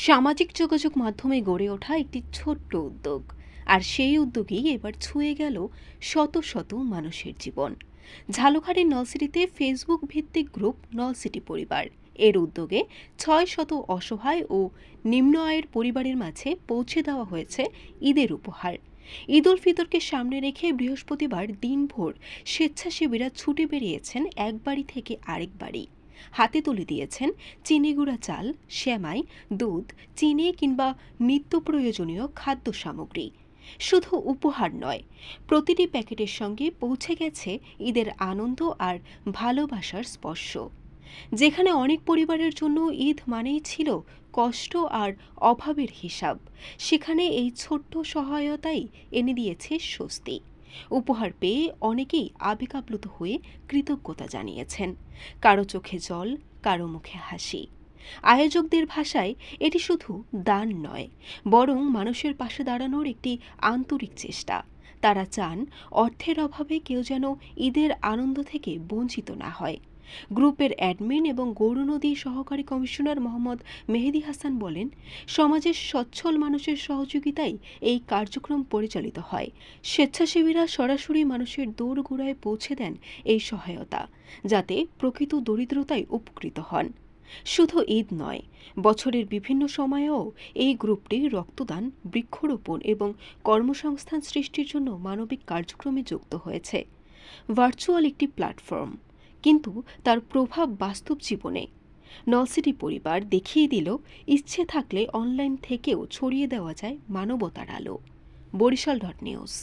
সামাজিক যোগাযোগ মাধ্যমে গড়ে ওঠা একটি ছোট্ট উদ্যোগ, আর সেই উদ্যোগেই এবার ছুঁয়ে গেল শত শত মানুষের জীবন। ঝালকাঠির নলসিটিতে ফেসবুক ভিত্তিক গ্রুপ নলসিটি পরিবার এর উদ্যোগে 600 অসহায় ও নিম্ন আয়ের পরিবারের মাঝে পৌঁছে দেওয়া হয়েছে ঈদের উপহার। ঈদ উল ফিতরকে সামনে রেখে বৃহস্পতিবার দিনভর স্বেচ্ছাসেবীরা ছুটে বেরিয়েছেন এক বাড়ি থেকে আরেক বাড়ি। হাতে তুলে দিয়েছেন চিনিগুড়া চাল, সেমাই, দুধ, চিনি কিংবা নিত্য প্রয়োজনীয় খাদ্য সামগ্রী। শুধু উপহার নয়, প্রতিটি প্যাকেটের সঙ্গে পৌঁছে গেছে ঈদের আনন্দ আর ভালোবাসার স্পর্শ। যেখানে অনেক পরিবারের জন্য ঈদ মানেই ছিল কষ্ট আর অভাবের হিসাব, সেখানে এই ছোট্ট সহায়তাই এনে দিয়েছে স্বস্তি। উপহার পেয়ে অনেকেই আবেগ আপ্লুত হয়ে কৃতজ্ঞতা জানিয়েছেন। কারো চোখে জল, কারো মুখে হাসি। আয়োজকদের ভাষায় এটি শুধু দান নয়, বরং মানুষের পাশে দাঁড়ানোর একটি আন্তরিক চেষ্টা। তারা চান অর্থের অভাবে কেউ যেন ঈদের আনন্দ থেকে বঞ্চিত না হয়। গ্রুপের অ্যাডমিন এবং গৌরনদী সহকারী কমিশনার মোহাম্মদ মেহেদী হাসান বলেন, সমাজের সচ্ছল মানুষের সহযোগিতায় এই কার্যক্রম পরিচালিত হয়। স্বেচ্ছাসেবীরা সরাসরি মানুষের দোরগোড়ায় পৌঁছে দেন এই সহায়তা, যাতে প্রকৃত দরিদ্রতায় উপকৃত হন। শুধু ঈদ নয়, বছরের বিভিন্ন সময়েও এই গ্রুপটি রক্তদান, বৃক্ষরোপণ এবং কর্মসংস্থান সৃষ্টির জন্য মানবিক কার্যক্রমে যুক্ত হয়েছে। ভার্চুয়াল একটি প্ল্যাটফর্ম, কিন্তু তার প্রভাব বাস্তব জীবনে। নলসিটি পরিবার দেখিয়ে দিল, ইচ্ছে থাকলে অনলাইন থেকেও ছড়িয়ে দেওয়া যায় মানবতার আলো। বরিশাল.নিউজ।